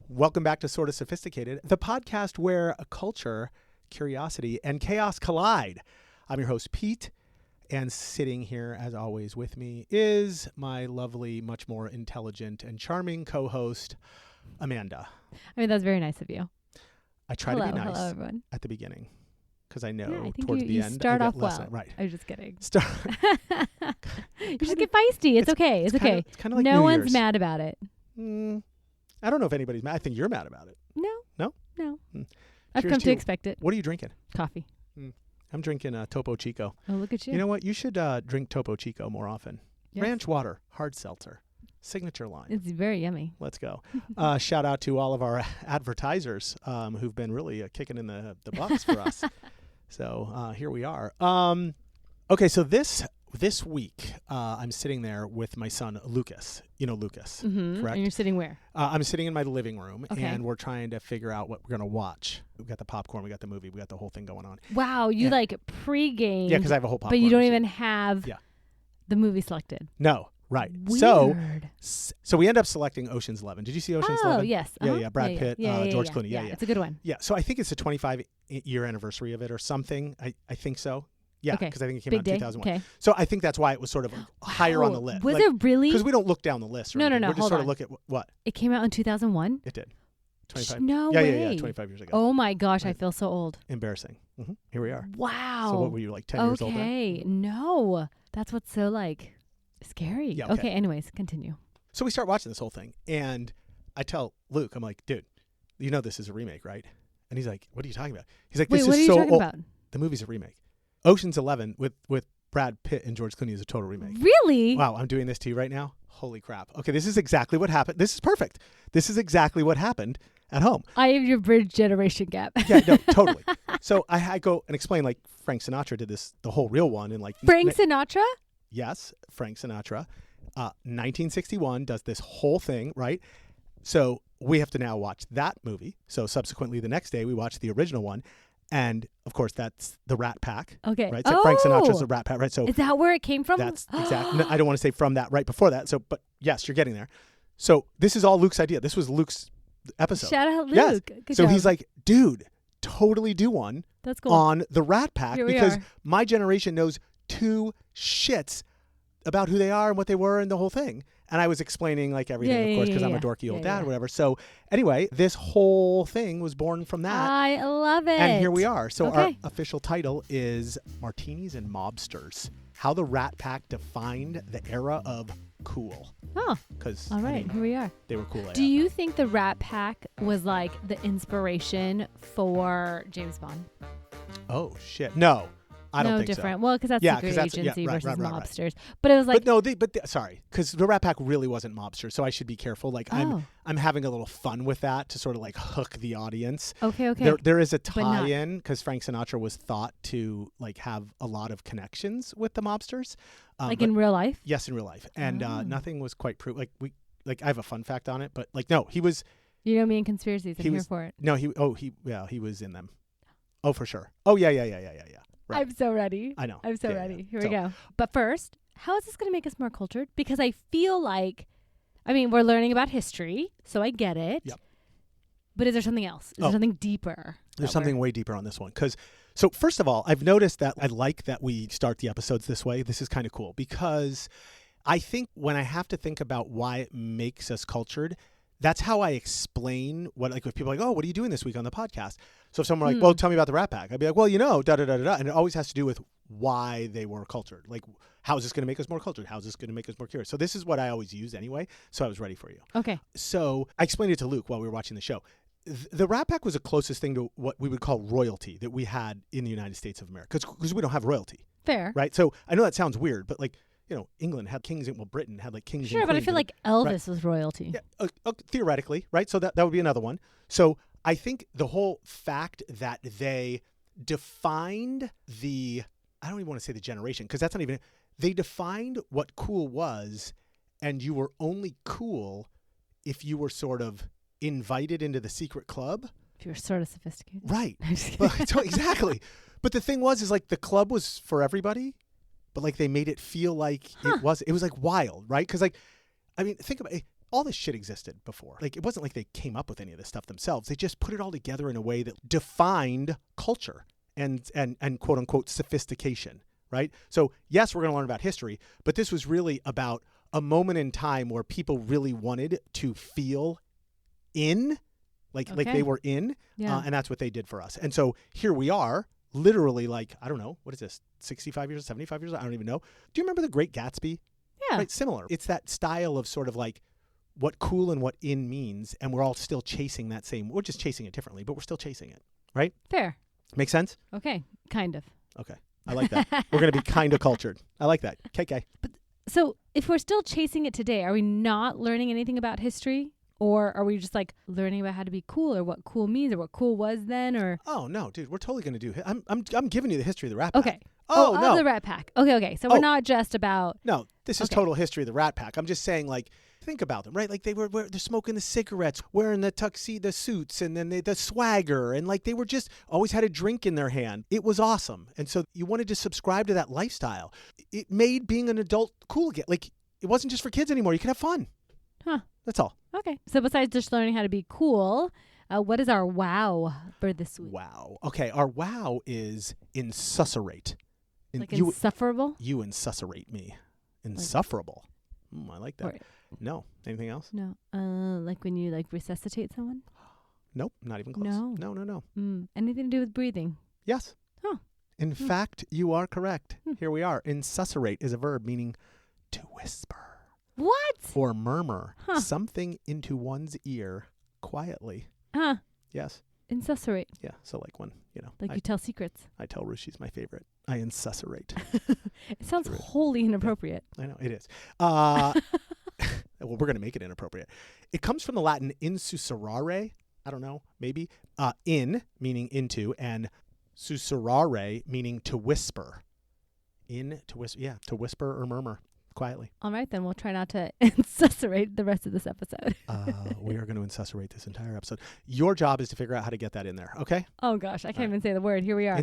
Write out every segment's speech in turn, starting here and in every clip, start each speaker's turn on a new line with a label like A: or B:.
A: Welcome back to Sort of Sophisticated, the podcast where a culture, curiosity, and chaos collide. I'm your host, Pete, and sitting here, as always, with me is my lovely, much more intelligent and charming co-host, Amanda.
B: I mean, that's very nice of you.
A: I try to be nice
B: hello, everyone.
A: at the beginning because I know
B: I think
A: towards the
B: you
A: end
B: start
A: I
B: off
A: get less.
B: well.
A: Right.
B: I was just kidding.
A: You
B: just get feisty. It's okay. It's okay.
A: It's kind of like
B: no
A: New
B: one's
A: Year's.
B: mad about it.
A: I don't know if anybody's mad. I think you're mad about it.
B: No. I've
A: Cheers
B: come
A: to
B: to
A: you.
B: expect it.
A: What are you drinking?
B: Coffee.
A: I'm drinking Topo Chico.
B: Oh, look at you.
A: You know what? You should drink Topo Chico more often.
B: Yes.
A: Ranch water, hard seltzer, signature line.
B: It's very yummy.
A: Let's go. Shout out to all of our advertisers who've been really kicking in the bucks for us. So here we are. Okay, so this week I'm sitting there with my son Lucas. You know Lucas, correct?
B: And you're sitting where?
A: I'm sitting in my living room,
B: Okay.
A: and we're trying to figure out what we're going to watch. We've got the popcorn, we got the movie, we got the whole thing going on.
B: Wow, you
A: Yeah.
B: like pre-gamed.
A: Yeah, because I have a whole popcorn
B: But you don't
A: machine.
B: even have the movie selected.
A: No, right.
B: Weird.
A: So we end up selecting Ocean's 11. Did you see Ocean's 11?
B: Oh, yes.
A: Yeah, Brad Pitt, George Clooney. Yeah.
B: It's a good one.
A: Yeah, so I think it's the 25-year anniversary of it or something. I think so. Yeah,
B: Okay.
A: because I think it came
B: Big
A: out in
B: day.
A: 2001.
B: Okay.
A: So I think that's why it was sort of higher on the list.
B: Was it really?
A: Because we don't look down the list. Or
B: No,
A: anything.
B: no,
A: We just
B: hold
A: sort of
B: on.
A: look at what
B: It came out in 2001?
A: it did. 25.
B: No
A: yeah,
B: way.
A: yeah, 25 years ago.
B: Oh my gosh, I
A: Right.
B: feel so old.
A: Embarrassing. Here we are.
B: Wow.
A: So what were you, like 10 years old then?
B: Okay. No. That's what's so like scary.
A: Yeah, okay.
B: Anyways, continue.
A: So we start watching this whole thing, and I tell Luke, I'm like, dude, you know this is a remake, right? And he's like, what are you talking about? He's like,
B: Wait,
A: this
B: what are
A: is
B: you
A: so
B: talking
A: old.
B: about?
A: The movie's a remake. Ocean's 11 with Brad Pitt and George Clooney is a total remake.
B: Really?
A: Wow, I'm doing this to you right now? Holy crap. Okay, this is exactly what happened. This is perfect. This is exactly what happened at home.
B: I have your bridge generation gap.
A: Yeah, no, totally. So I go and explain, like, Frank Sinatra did this, the whole real one. And like
B: Frank Sinatra?
A: Yes, Frank Sinatra. 1961 does this whole thing, right? So we have to now watch that movie. So subsequently the next day we watch the original one. And, of course, that's the Rat Pack.
B: Okay.
A: Right? So Frank Sinatra's the Rat Pack, right? So
B: is that where it came from?
A: that's exactly. No, I don't want to say from that right before that. So, but yes, you're getting there. So this is all Luke's idea. This was Luke's episode.
B: Shout out Luke.
A: Yes.
B: Good
A: So
B: job.
A: he's like, dude, totally do one
B: That's cool.
A: on the Rat Pack
B: Here we
A: because
B: are.
A: my generation knows two shits about who they are and what they were and the whole thing. And I was explaining like everything, of course, because I'm a dorky old dad or whatever. So anyway, this whole thing was born from that.
B: I love it.
A: And here we are. So our
B: Okay.
A: official title is Martinis and Mobsters: How the Rat Pack Defined the Era of Cool.
B: Oh,
A: Because
B: all right. Here we are.
A: they were cool.
B: Do you think the Rat Pack was like the inspiration for James Bond?
A: Oh shit! No, I don't
B: no,
A: think
B: different.
A: so.
B: Well, because that's
A: Yeah,
B: secret
A: 'cause that's-
B: agency
A: yeah, right,
B: versus
A: right.
B: mobsters. But it was like,
A: But no, sorry, because the Rat Pack really wasn't Mobster, so I should be careful. Like
B: Oh.
A: I'm having a little fun with that to sort of like hook the audience.
B: okay.
A: There is a
B: But not-
A: tie-in because Frank Sinatra was thought to like have a lot of connections with the mobsters,
B: like
A: but-
B: in real life?
A: yes, in real life, and
B: Oh.
A: nothing was quite proved. Like I have a fun fact on it, but like no, he was
B: You know me in conspiracies. I'm
A: He
B: here
A: was-
B: for it.
A: no he was in them. Oh, for sure. Oh yeah. Right.
B: I'm so ready.
A: I know.
B: I'm so
A: Yeah,
B: ready.
A: yeah.
B: Here
A: So-
B: we go. But first, how is this going to make us more cultured? Because I feel like, I mean, we're learning about history, so I get it.
A: Yep.
B: But is there something else? Is there something deeper?
A: There's something way deeper on this one. So first of all, I've noticed that I like that we start the episodes this way. This is kind of cool because I think when I have to think about why it makes us cultured, that's how I explain what, like, if people are like, oh, what are you doing this week on the podcast? So if someone like, well, tell me about the Rat Pack. I'd be like, well, da-da-da-da-da. And it always has to do with why they were cultured. Like, how is this going to make us more cultured? How is this going to make us more curious? So this is what I always use anyway. So I was ready for you.
B: Okay.
A: So I explained it to Luke while we were watching the show. The Rat Pack was the closest thing to what we would call royalty that we had in the United States of America because we don't have royalty,
B: Fair.
A: right? So I know that sounds weird, but like, England had kings, Britain had like kings.
B: Sure,
A: and
B: but I
A: queens
B: feel
A: and-
B: like Elvis was royalty.
A: yeah, theoretically, right? So that would be another one. So I think the whole fact that they defined I don't even want to say the generation because that's not even, they defined what cool was, and you were only cool if you were sort of invited into the secret club.
B: If you're sort of sophisticated.
A: Right.
B: I'm just kidding.
A: So exactly. But the thing is like the club was for everybody, but like they made it feel like it was like wild, right? Because like, I mean, think about it. all this shit existed before. Like, it wasn't like they came up with any of this stuff themselves. They just put it all together in a way that defined culture and quote unquote sophistication, right? So yes, we're going to learn about history, but this was really about a moment in time where people really wanted to feel in, like they were in, and that's what they did for us. And so here we are, literally, like, I don't know, what is this, 65 years, 75 years? I don't even know. Do you remember The Great Gatsby?
B: Yeah.
A: Right, similar. It's that style of sort of like what cool and what in means, and we're all still chasing that same, we're just chasing it differently, but we're still chasing it, right?
B: Fair.
A: Make sense?
B: Okay, kind of.
A: Okay, I like that. We're going to be kind of cultured. I like that. KK.
B: But so if we're still chasing it today, are we not learning anything about history? Or are we just like learning about how to be cool, or what cool means, or what cool was then? Or
A: oh no, dude, we're totally gonna do. I'm giving you the history of the Rat Pack.
B: okay.
A: Oh no,
B: the Rat Pack. Okay. So we're not just about.
A: No, this is total history of the Rat Pack. I'm just saying, like, think about them, right? Like they're smoking the cigarettes, wearing the tuxedo suits, and then the swagger, and like they were just always had a drink in their hand. It was awesome, and so you wanted to subscribe to that lifestyle. It made being an adult cool again. Like it wasn't just for kids anymore. You could have fun.
B: Huh.
A: That's all.
B: Okay. So besides just learning how to be cool, what is our wow for this week?
A: Wow. Okay. Our wow is insussurate.
B: Like insufferable?
A: You insussurate me. Insufferable. I like that. No. Anything else?
B: No. Like when you like resuscitate someone?
A: Nope. Not even close. No.
B: Anything to do with breathing?
A: Yes.
B: Huh.
A: In fact, you are correct. Here we are. Insussurate is a verb meaning to whisper.
B: What?
A: Or murmur something into one's ear quietly.
B: Huh.
A: Yes.
B: Insussurate.
A: Yeah. So like when,
B: Like you tell secrets.
A: I tell Ruth she's my favorite. I insussurate.
B: It sounds wholly inappropriate.
A: Yeah, I know. It is. Well, we're going to make it inappropriate. It comes from the Latin insussurare. I don't know. Maybe. In, meaning into, and sussurrare, meaning to whisper. In, to whisper. Yeah. To whisper or murmur. Quietly.
B: All right, then we'll try not to insussurate the rest of this episode.
A: We are going to insussurate this entire episode. Your job is to figure out how to get that in there, okay?
B: Oh, gosh. I can't even say the word. Here we are.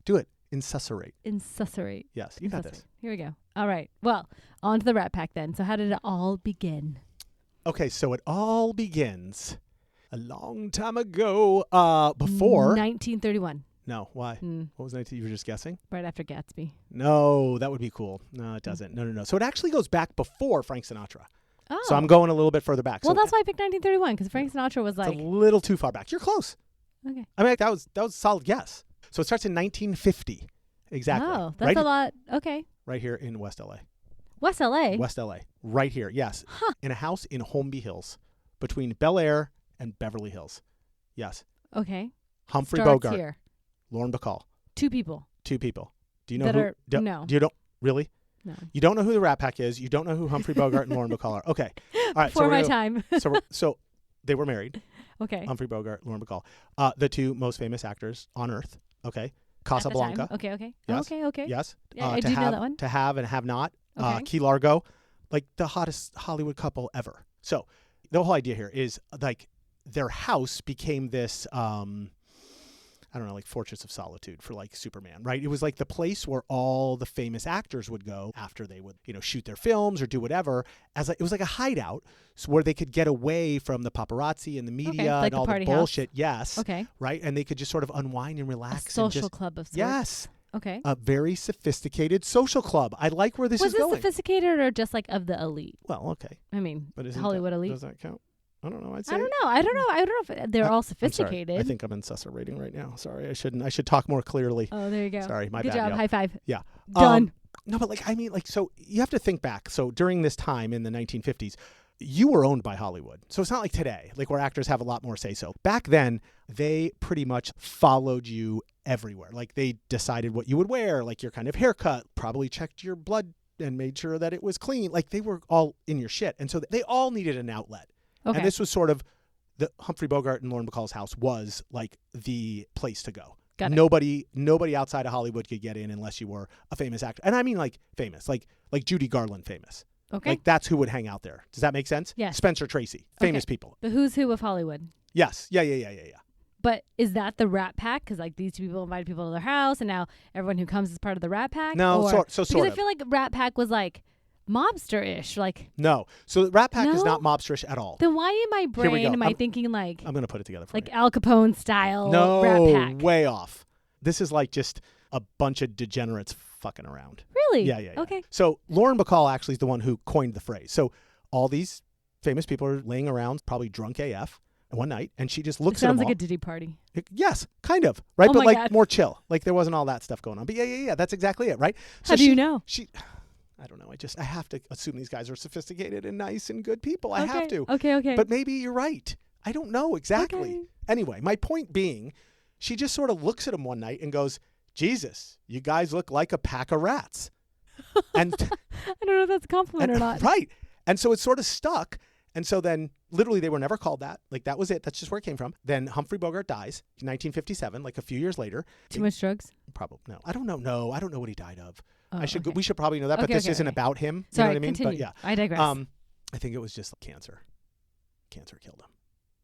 A: Do it. Insussurate.
B: Insussurate.
A: Yes, you got this.
B: Here we go. All right. Well, on to the Rat Pack then. So how did it all begin?
A: Okay, so it all begins a long time ago, before...
B: 1931.
A: No, why? What was 19? You were just guessing?
B: Right after Gatsby.
A: No, that would be cool. No, it doesn't. No. So it actually goes back before Frank Sinatra.
B: Oh.
A: So I'm going a little bit further back.
B: Well,
A: so
B: that's why I picked 1931, because Frank Sinatra was like...
A: It's a little too far back. You're close.
B: Okay.
A: I mean, that was a solid guess. So it starts in 1950. Exactly.
B: Oh, that's a lot. Okay.
A: Right here in West LA.
B: West LA?
A: West LA. Right here, yes. Huh. In a house in Holmby Hills between Bel Air and Beverly Hills. Yes.
B: Okay.
A: Humphrey
B: Starts
A: Bogart.
B: Here.
A: Lauren Bacall.
B: Two people.
A: Do you know who?
B: No.
A: You don't really?
B: No.
A: You don't know who the Rat Pack is. You don't know who Humphrey Bogart and Lauren Bacall are. Okay. All right.
B: Before my time.
A: so they were married.
B: Okay.
A: Humphrey Bogart, Lauren Bacall. The two most famous actors on earth. Okay. Casablanca.
B: Okay.
A: Yes.
B: Okay.
A: Yes.
B: Yeah, I do know that one.
A: To have and have not.
B: Okay.
A: Key Largo. Like the hottest Hollywood couple ever. So the whole idea here is like their house became this... I don't know, like Fortress of Solitude for like Superman, right? It was like the place where all the famous actors would go after they would, shoot their films or do whatever. It was like a hideout where they could get away from the paparazzi and the media
B: like
A: and all the bullshit. House. Yes.
B: Okay.
A: Right. And they could just sort of unwind and relax.
B: A social club of sorts.
A: Yes.
B: Okay.
A: A very sophisticated social club. I like where this is going.
B: Was it sophisticated or just like of the elite?
A: Well, okay.
B: But Hollywood elite.
A: Does that count? I don't know.
B: I don't know if they're all sophisticated.
A: I think I'm insussurrating right now. Sorry, I shouldn't. I should talk more clearly.
B: Oh, there you go.
A: Sorry, my
B: Good
A: bad.
B: Good job.
A: Yo.
B: High five.
A: Yeah.
B: Done.
A: No, but so you have to think back. So during this time in the 1950s, you were owned by Hollywood. So it's not like today, like where actors have a lot more say so. Back then, they pretty much followed you everywhere. Like they decided what you would wear, like your kind of haircut, probably checked your blood and made sure that it was clean. Like they were all in your shit. And so they all needed an outlet.
B: Okay.
A: And this was sort of the Humphrey Bogart and Lauren Bacall's house was like the place to go.
B: Got it.
A: Nobody outside of Hollywood could get in unless you were a famous actor. And I mean like famous, like Judy Garland famous.
B: Okay.
A: Like that's who would hang out there. Does that make sense?
B: Yes.
A: Spencer Tracy, famous people.
B: The who's who of Hollywood.
A: Yes. Yeah.
B: But is that the Rat Pack? Because like these two people invited people to their house, and now everyone who comes is part of the Rat Pack.
A: No,
B: because
A: sort
B: I
A: of.
B: feel like Rat Pack was like mobster-ish. Like,
A: No. So Rat Pack is
B: No?
A: not mobsterish at all.
B: then why in my
A: Here we
B: brain
A: go.
B: am I thinking like
A: I'm going to put it together for you.
B: Al Capone style
A: No,
B: Rat Pack?
A: way off. This is like just a bunch of degenerates fucking around.
B: Really?
A: Yeah.
B: Okay.
A: So Lauren Bacall actually is the one who coined the phrase. So all these famous people are laying around, probably drunk AF, one night, and she just looks at them
B: Sounds like
A: all.
B: a Diddy party.
A: Yes, kind of, right?
B: Oh
A: But
B: my
A: like
B: God.
A: more chill. Like there wasn't all that stuff going on. But yeah. That's exactly it, right? So
B: How do you know?
A: I don't know. I have to assume these guys are sophisticated and nice and good people. I have to.
B: Okay.
A: But maybe you're right. I don't know exactly.
B: Okay.
A: Anyway, my point being, she just sort of looks at him one night and goes, Jesus, you guys look like a pack of rats. And
B: I don't know if that's a compliment or not.
A: right. And so it's sort of stuck. And so then literally they were never called that. Like that was it. That's just where it came from. Then Humphrey Bogart dies in 1957, like a few years later.
B: Too much drugs?
A: Probably. No, I don't know. No, I don't know what he died of.
B: Oh,
A: Okay. We should probably know that, but this isn't about him.
B: Sorry,
A: you know what I mean?
B: continue.
A: But yeah.
B: I digress.
A: I think it was just cancer. Cancer killed him.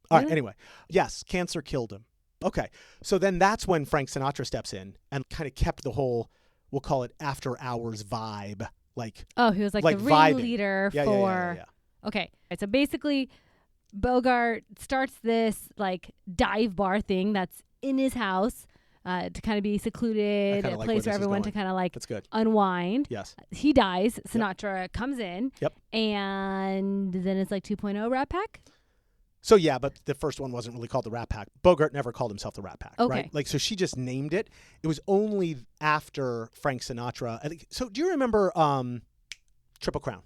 A: All right.
B: Really?
A: Anyway, yes, cancer killed him. Okay. So then that's when Frank Sinatra steps in and kind of kept the whole, we'll call it after hours vibe. Like,
B: he was like the
A: vibing.
B: ringleader
A: Yeah,
B: for.
A: yeah.
B: Okay. So basically, Bogart starts this like dive bar thing that's in his house to kind of be secluded,
A: I kinda
B: a
A: like
B: place
A: where
B: for
A: this is
B: everyone to
A: going.
B: kind of like
A: That's good.
B: unwind.
A: Yes.
B: He dies. Sinatra comes in.
A: Yep.
B: And then it's like 2.0 Rat Pack.
A: So yeah, but the first one wasn't really called the Rat Pack. Bogart never called himself the Rat Pack,
B: Okay.
A: right? Like, so she just named it. It was only after Frank Sinatra. I think, so do you remember Triple Crown?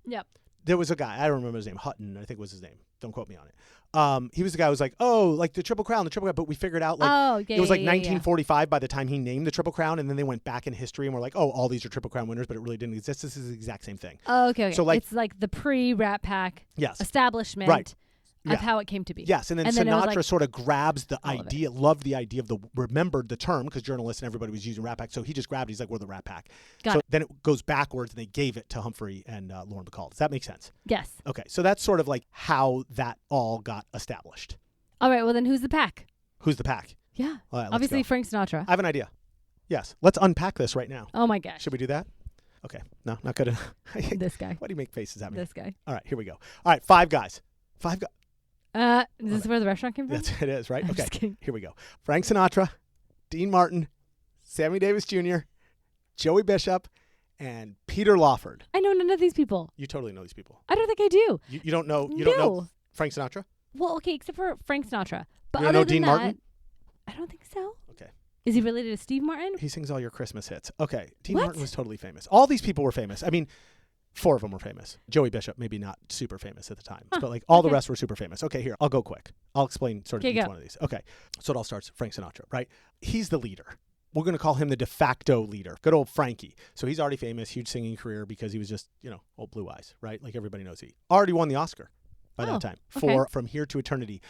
B: Yep.
A: There was a guy, I don't remember his name, Hutton, I think was his name. Don't quote me on it. He was the guy who was like, oh, like the Triple Crown, but we figured out like it was like 1945 by the time he named the Triple Crown, and then they went back in history and were like, oh, all these are Triple Crown winners, but it really didn't exist. This is the exact same thing.
B: Oh, okay.
A: So like,
B: it's like the pre-Rat Pack
A: yes,
B: establishment
A: right.
B: of how it came to be.
A: Yes, and then
B: it was
A: Sinatra
B: like
A: sort of grabs the
B: all of
A: idea, loved the idea of remembered the term because journalists and everybody was using Rat Pack. So he just grabbed it. He's like, we're the Rat Pack.
B: Got
A: so
B: it.
A: then it goes backwards and they gave it to Humphrey and Lauren Bacall. Does that make sense?
B: Yes.
A: Okay, so that's sort of like how that all got established.
B: All right. Well, then who's the pack?
A: Who's the pack?
B: Yeah.
A: All right, let's
B: Obviously,
A: go.
B: Frank Sinatra.
A: I have an idea. Yes, let's unpack this right now.
B: Oh my gosh.
A: Should we do that? Okay, no, not good enough.
B: This guy.
A: Why do you make faces at me?
B: This guy.
A: All right, here we go. All right, five guys.
B: Is this where the restaurant came from?
A: That's it is, right?
B: I'm
A: Okay,
B: just kidding.
A: here we go. Frank Sinatra, Dean Martin, Sammy Davis Jr., Joey Bishop, and Peter Lawford.
B: I know none of these people.
A: You totally know these people.
B: I don't think I do.
A: You don't know. You
B: No.
A: don't know Frank Sinatra.
B: Well, okay, except for Frank Sinatra. But
A: You don't
B: other
A: know
B: than
A: Dean
B: that,
A: Martin?
B: I don't think so.
A: Okay.
B: Is he related to Steve Martin?
A: He sings all your Christmas hits. Okay. Dean
B: What?
A: Martin was totally famous. All these people were famous. I mean, 4 of them were famous. Joey Bishop, maybe not super famous at the time, but like all the
B: okay.
A: rest were super famous. Okay, here, I'll go quick. I'll explain sort of
B: Okay,
A: each
B: go.
A: one of these. Okay. So it all starts Frank Sinatra, right? He's the leader. We're going to call him the de facto leader. Good old Frankie. So he's already famous, huge singing career because he was just, old Blue Eyes, right? Like everybody knows he already won the Oscar by that time for From Here to Eternity.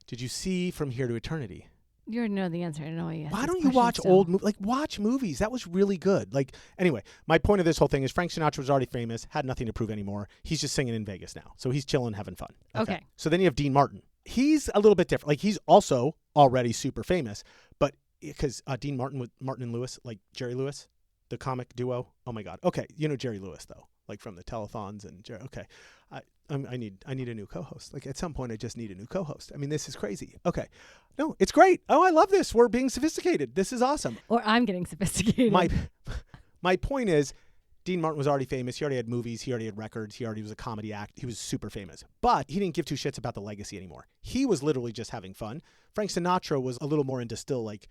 A: Did you see From Here to Eternity?
B: You already know the answer. I know you.
A: Why don't you watch old movies? Like, watch movies. That was really good. Like, anyway, my point of this whole thing is Frank Sinatra was already famous, had nothing to prove anymore. He's just singing in Vegas now. So he's chilling, having fun.
B: Okay.
A: So then you have Dean Martin. He's a little bit different. Like, he's also already super famous, but because Dean Martin with Martin and Lewis, like Jerry Lewis, the comic duo. Oh my God. Okay. You know Jerry Lewis though, like from the telethons and Jerry. Okay. I need a new co-host. Like at some point I just need a new co-host. I mean, this is crazy. Okay. No, it's great. Oh, I love this. We're being sophisticated. This is awesome.
B: Or I'm getting sophisticated.
A: My point is Dean Martin was already famous. He already had movies. He already had records. He already was a comedy act. He was super famous. But he didn't give two shits about the legacy anymore. He was literally just having fun. Frank Sinatra was a little more into still like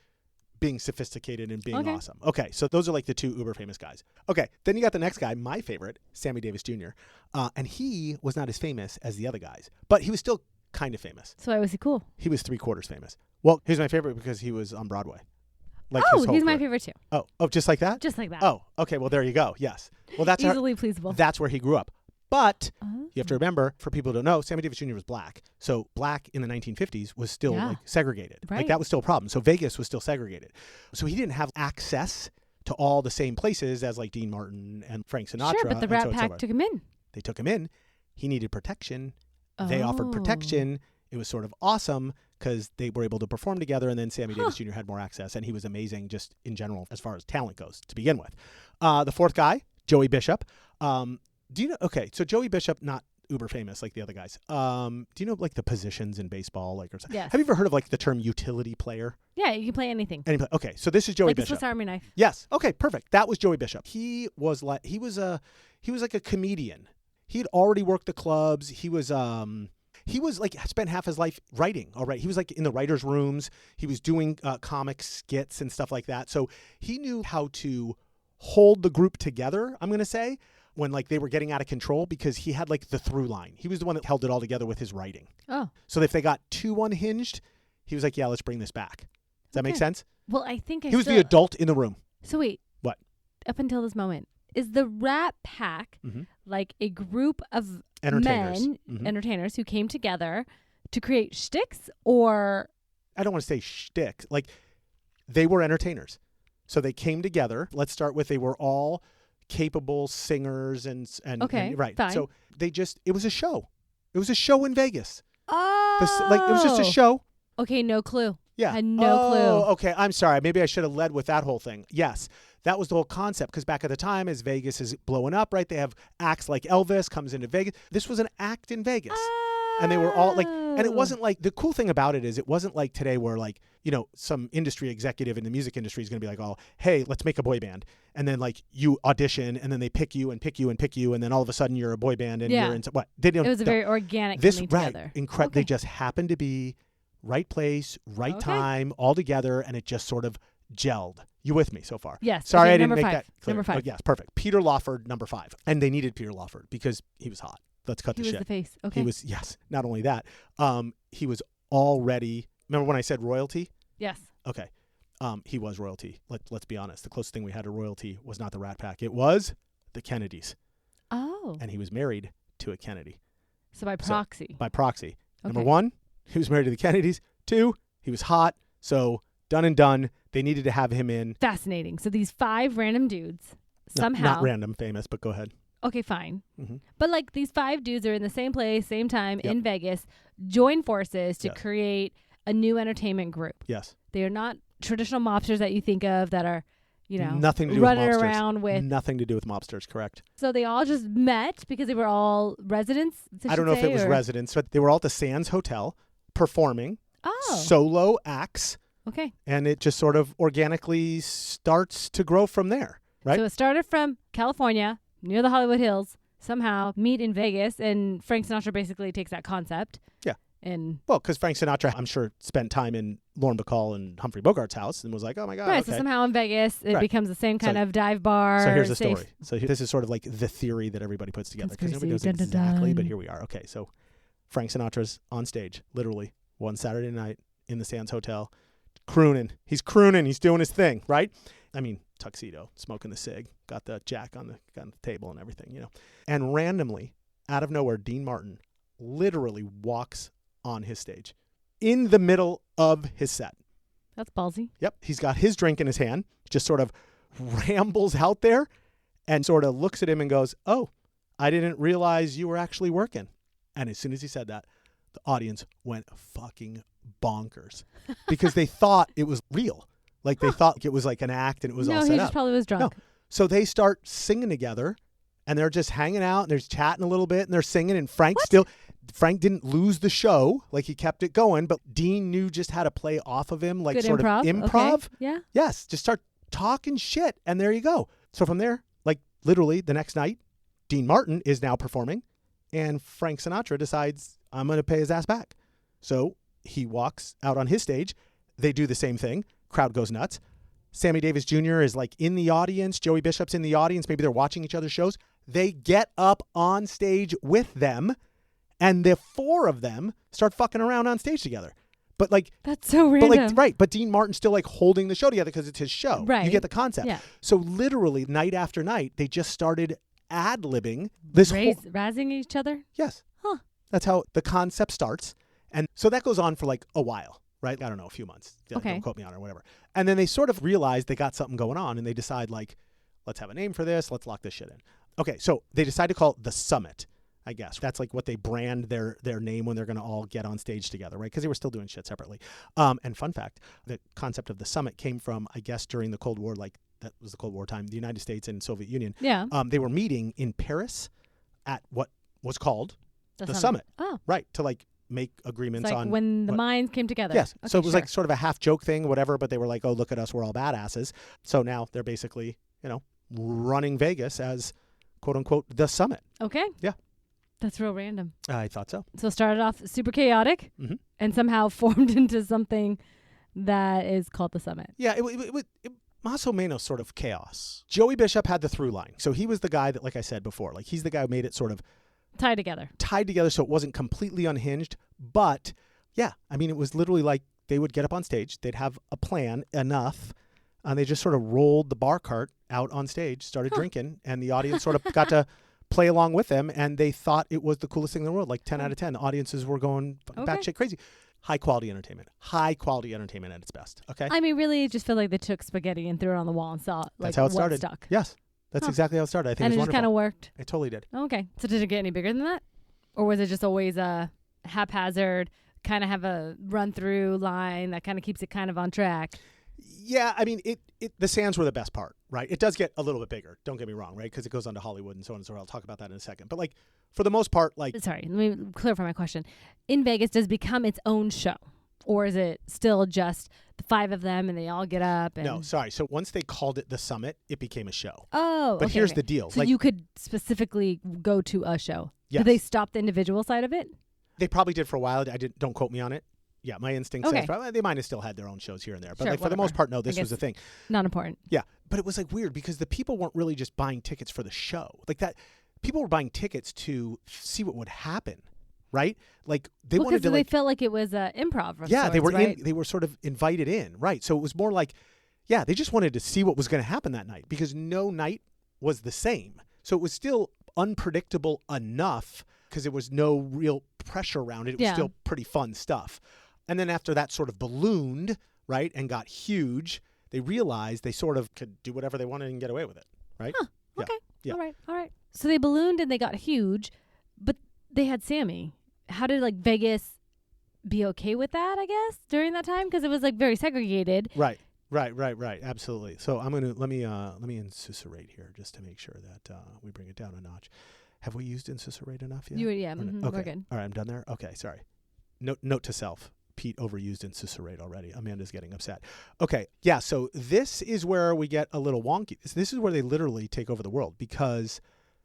A: being sophisticated and being awesome. Okay, so those are like the 2 uber famous guys. Okay, then you got the next guy, my favorite, Sammy Davis Jr. And he was not as famous as the other guys, but he was still kind of famous.
B: So why was he cool?
A: He was 3/4 famous. Well, he's my favorite because he was on Broadway. Like
B: he's my favorite too.
A: Oh, just like that?
B: Just like that.
A: Oh, okay, well, there you go. Yes. Well, that's
B: easily pleasable.
A: That's where he grew up. But you have to remember, for people who don't know, Sammy Davis Jr. was black. So black in the 1950s was still like segregated.
B: Right.
A: Like that was still a problem. So Vegas was still segregated. So he didn't have access to all the same places as like Dean Martin and Frank Sinatra.
B: Sure, but the Rat Pack took him in.
A: They took him in. He needed protection. They offered protection. It was sort of awesome because they were able to perform together, and then Sammy Davis Jr. had more access, and he was amazing just in general as far as talent goes to begin with. The 4th guy, Joey Bishop. Do you know? Okay, so Joey Bishop, not uber famous like the other guys. Do you know like the positions in baseball? Like, or
B: Yes.
A: have you ever heard of like the term utility player?
B: Yeah, you can play anything.
A: Okay, so this is Joey
B: Like a
A: Bishop.
B: Swiss Army knife.
A: Yes. Okay, perfect. That was Joey Bishop. He was like a comedian. He had already worked the clubs. He was like spent half his life writing already. He was like in the writers' rooms. He was doing comic skits and stuff like that. So he knew how to hold the group together, I'm going to say, when like they were getting out of control, because he had like the through line. He was the one that held it all together with his writing.
B: Oh.
A: So if they got too unhinged, he was like, yeah, let's bring this back. Does that make sense?
B: Well, I think
A: he was the adult in the room.
B: So wait.
A: What?
B: Up until this moment, is the Rat Pack like a group of entertainers who came together to create shticks, or?
A: I don't want to say shtick. Like, they were entertainers. So they came together. Let's start with, they were all capable singers and right.
B: Fine.
A: So it was a show. It was a show in Vegas.
B: Oh.
A: It was just a show.
B: Okay, no clue.
A: Yeah.
B: I had no clue.
A: Okay, I'm sorry. Maybe I should have led with that whole thing. Yes, that was the whole concept, because back at the time, as Vegas is blowing up, right, they have acts like Elvis comes into Vegas. This was an act in Vegas. And they were all like, and it wasn't like, the cool thing about it is it wasn't like today where like, you know, some industry executive in the music industry is going to be like, oh, hey, let's make a boy band. And then like you audition and then they pick you and pick you and pick you. And then all of a sudden you're a boy band and you're into what? They didn't,
B: it was a very organic coming together.
A: Incredible. They just happened to be right place, right time, all together. And it just sort of gelled. You with me so far?
B: Yes.
A: Sorry,
B: okay,
A: I didn't make
B: 5.
A: that clear.
B: Number 5.
A: Oh, yes, perfect. Peter Lawford, number 5. And they needed Peter Lawford because he was hot. Let's cut the shit.
B: He was the face. Okay.
A: He was, yes. Not only that, he was already, remember when I said royalty?
B: Yes.
A: Okay. He was royalty. Let's be honest. The closest thing we had to royalty was not the Rat Pack. It was the Kennedys.
B: Oh.
A: And he was married to a Kennedy.
B: So by proxy.
A: By proxy.
B: Okay.
A: Number 1, he was married to the Kennedys. 2, he was hot. So done and done. They needed to have him in.
B: Fascinating. So these 5 random dudes somehow.
A: Not random, famous, but go ahead.
B: Okay, fine. But like these 5 dudes are in the same place, same time in Vegas, join forces to create a new entertainment group.
A: Yes.
B: They are not traditional mobsters that you think of that are, you know,
A: nothing to do
B: running
A: with mobsters.
B: around with.
A: Nothing to do with mobsters, correct.
B: So they all just met because they were all residents?
A: I don't know if it was residents, but they were all at the Sands Hotel performing solo acts.
B: Okay.
A: And it just sort of organically starts to grow from there, right?
B: So it started from California, near the Hollywood Hills, somehow meet in Vegas, and Frank Sinatra basically takes that concept.
A: Yeah.
B: And
A: because Frank Sinatra, I'm sure, spent time in Lauren Bacall and Humphrey Bogart's house and was like, oh my God.
B: Right,
A: okay.
B: so somehow in Vegas, it becomes the same kind of dive bar.
A: So here's the story. So this is sort of like the theory that everybody puts together, because nobody knows exactly, but here we are. Okay, so Frank Sinatra's on stage, literally, one Saturday night in the Sands Hotel, crooning. He's crooning. He's doing his thing, right? I mean, tuxedo, smoking the cig, got the jack on the table and everything, you know. And randomly, out of nowhere, Dean Martin literally walks on his stage in the middle of his set.
B: That's ballsy.
A: Yep. He's got his drink in his hand, just sort of rambles out there and sort of looks at him and goes, oh, I didn't realize you were actually working. And as soon as he said that, the audience went fucking bonkers because they thought it was real. Like they thought it was like an act and it was all set up.
B: No, he just probably was drunk.
A: No. So they start singing together and they're just hanging out and they're chatting a little bit and they're singing, and Frank didn't lose the show. Like he kept it going, but Dean knew just how to play off of him, like
B: good
A: sort
B: improv.
A: of improv.
B: Okay. Yeah.
A: Yes. Just start talking shit. And there you go. So from there, like literally the next night, Dean Martin is now performing and Frank Sinatra decides, I'm going to pay his ass back. So he walks out on his stage. They do the same thing. Crowd goes nuts. Sammy Davis Jr. is like in the audience. Joey Bishop's in the audience. Maybe they're watching each other's shows. They get up on stage with them, and the 4 of them start fucking around on stage together. But like,
B: that's so random.
A: But Dean Martin's still like holding the show together because it's his show.
B: Right.
A: You get the concept.
B: Yeah.
A: So literally night after night, they just started ad-libbing this
B: razzing each other?
A: Yes.
B: Huh.
A: That's how the concept starts. And so that goes on for like a while, right? I don't know, a few months.
B: Okay.
A: Don't quote me on it or whatever. And then they sort of realize they got something going on and they decide like, let's have a name for this. Let's lock this shit in. Okay. So they decide to call it the Summit, I guess. That's like what they brand their name when they're going to all get on stage together, right? Because they were still doing shit separately. And fun fact, the concept of the Summit came from, I guess, during the Cold War, like that was the Cold War time, the United States and Soviet Union.
B: Yeah.
A: They were meeting in Paris at what was called the
B: summit.
A: summit.
B: Oh.
A: Right. To like make agreements
B: It's like
A: on
B: when the minds came together.
A: Yes.
B: Okay,
A: So it was
B: sure.
A: like sort of a half joke thing, whatever, but they were like, oh, look at us, we're all badasses. So now they're basically, running Vegas as quote unquote the summit.
B: Okay.
A: Yeah.
B: That's real random.
A: I thought so.
B: So it started off super chaotic and somehow formed into something that is called the summit.
A: Yeah, it más o menos sort of chaos. Joey Bishop had the through line. So he was the guy that, like I said before, like he's the guy who made it sort of
B: tied together
A: so it wasn't completely unhinged. But yeah, I mean, it was literally like they would get up on stage, they'd have a plan enough, and they just sort of rolled the bar cart out on stage, started drinking, and the audience sort of got to play along with them, and they thought it was the coolest thing in the world. Like 10 out of 10. The audiences were going batshit crazy. High quality entertainment at its best. Okay.
B: I mean, really, it just felt like they took spaghetti and threw it on the wall and saw like
A: that's how it started.
B: Stuck.
A: Yes, that's exactly how it started. I think
B: and
A: it was
B: just kind of worked.
A: It totally did.
B: Okay, so did it get any bigger than that, or was it just always a haphazard, kind of have a run through line that kind of keeps it kind of on track?
A: Yeah, I mean, the Sands were the best part, right? It does get a little bit bigger. Don't get me wrong, right? Because it goes on to Hollywood and so on and so forth. I'll talk about that in a second. But like, for the most part, like...
B: Sorry, let me clarify my question. In Vegas, does it become its own show? Or is it still just the 5 of them and they all get up? And...
A: No, sorry. So once they called it the Summit, it became a show.
B: Oh,
A: But here's the deal.
B: So you could specifically go to a show.
A: Yes.
B: Did they stop the individual side of it?
A: They probably did for a while. Don't quote me on it. Yeah, my instinct says probably, they might have still had their own shows here and there. But like, for the most part, no, this was the thing.
B: Not important.
A: Yeah, but it was like weird because the people weren't really just buying tickets for the show. Like that, people were buying tickets to see what would happen, right? Like they wanted to.
B: They felt like it was improv.
A: Yeah,
B: sorts,
A: they were
B: right?
A: they were sort of invited in, right? So it was more like, yeah, they just wanted to see what was going to happen that night because no night was the same. So it was still unpredictable enough because there was no real pressure around it. It was still pretty fun stuff. And then after that sort of ballooned, right, and got huge, they realized they sort of could do whatever they wanted and get away with it, right?
B: Huh.
A: Yeah.
B: Okay.
A: Yeah.
B: All right. So they ballooned and they got huge, but they had Sammy. How did like Vegas be okay with that, I guess, during that time? Because it was like very segregated.
A: Right. Absolutely. So I'm going to, let me insusurate here just to make sure that we bring it down a notch. Have we used insusurate enough yet?
B: Okay. We're good.
A: All right, I'm done there? Okay, sorry. Note to self. Pete overused insusurate already. Amanda's getting upset. Okay, yeah, so this is where we get a little wonky. This is where they literally take over the world because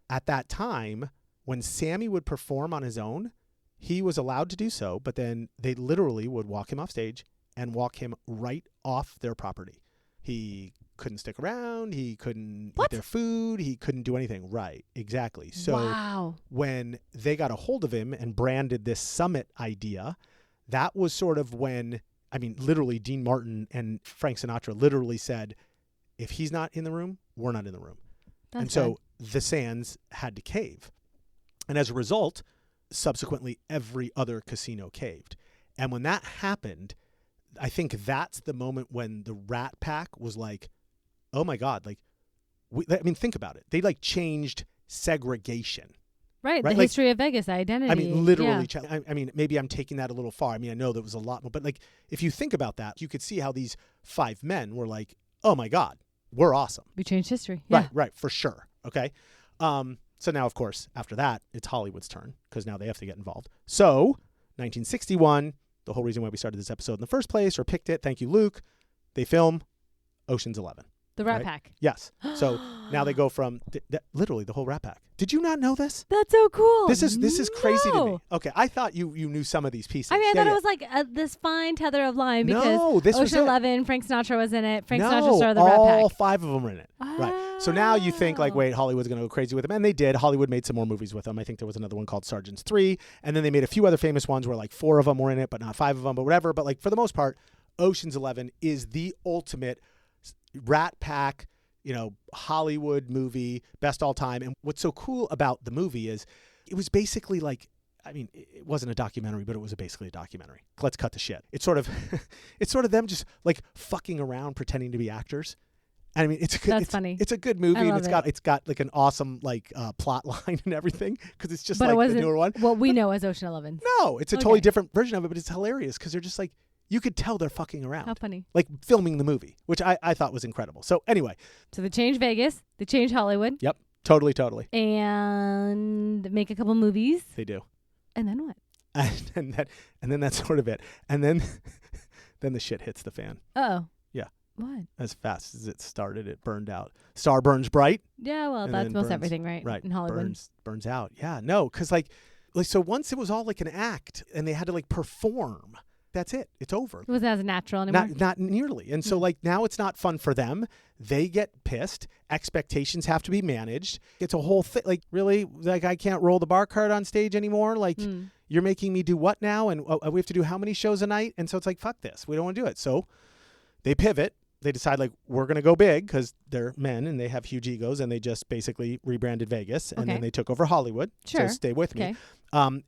A: at that time, when Sammy would perform on his own, he was allowed to do so, but then they literally would walk him off stage and walk him right off their property. He couldn't stick around. He couldn't eat their food. He couldn't do anything. Right, exactly. So when they got a hold of him and branded this summit idea, that was sort of when, I mean, literally Dean Martin and Frank Sinatra literally said, if he's not in the room, we're not in the room. So the Sands had to cave. And as a result, subsequently, every other casino caved. And when that happened, I think that's the moment when the Rat Pack was like, oh my God, like, think about it. They like changed segregation.
B: Right, the history of Vegas, identity.
A: I mean, literally. Yeah. I mean, maybe I'm taking that a little far. I mean, I know there was a lot more, but like, if you think about that, you could see how these 5 men were like, oh my God, we're awesome.
B: We changed history. Yeah.
A: Right, for sure. Okay. So now, of course, after that, it's Hollywood's turn because now they have to get involved. So 1961, the whole reason why we started this episode in the first place or picked it, thank you, Luke, they film Ocean's 11.
B: The Rat Pack.
A: Yes. So now they go from literally the whole Rat Pack. Did you not know this?
B: That's so cool.
A: This is crazy to me. Okay, I thought you knew some of these pieces.
B: I mean, I thought it was like this fine tether of line because
A: this
B: Ocean 11, Frank Sinatra was in it. Frank Sinatra started the Rat Pack.
A: All 5 of them were in it. Right. So now you think like, wait, Hollywood's going to go crazy with them. And they did. Hollywood made some more movies with them. I think there was another one called Sergeants 3. And then they made a few other famous ones where like 4 of them were in it, but not 5 of them, but whatever. But like for the most part, Ocean's 11 is the ultimate Rat Pack, Hollywood movie, best all time. And what's so cool about the movie is it was basically like, I mean, it wasn't a documentary, but it was basically a documentary. Let's cut the shit. It's sort of them just like fucking around pretending to be actors. And I mean,
B: funny.
A: It's a good movie, and it's got like an awesome like plot line and everything because it's just like the newer one.
B: What we know as Ocean 11.
A: No, it's a totally different version of it, but it's hilarious because they're just like, you could tell they're fucking around.
B: How funny.
A: Like filming the movie, which I thought was incredible. So anyway.
B: So they changed Vegas. They changed Hollywood.
A: Yep. Totally.
B: And make a couple movies.
A: They do.
B: And then what?
A: And then that's sort of it. And then the shit hits the fan.
B: Oh.
A: Yeah.
B: What?
A: As fast as it started, it burned out. Star burns bright.
B: Yeah, well, that's most everything, right?
A: Right.
B: In Hollywood.
A: Burns out. Yeah, no, because like so once it was all like an act and they had to like perform, that's it. It's over.
B: It wasn't as natural anymore.
A: Not nearly. And so like now it's not fun for them. They get pissed. Expectations have to be managed. It's a whole thing. Like, really? Like, I can't roll the bar cart on stage anymore? Like, you're making me do what now? And we have to do how many shows a night? And so it's like, fuck this. We don't want to do it. So they pivot. They decide, like, we're going to go big because they're men and they have huge egos, and they just basically rebranded Vegas. And then they took over Hollywood.
B: Sure.
A: So stay with me.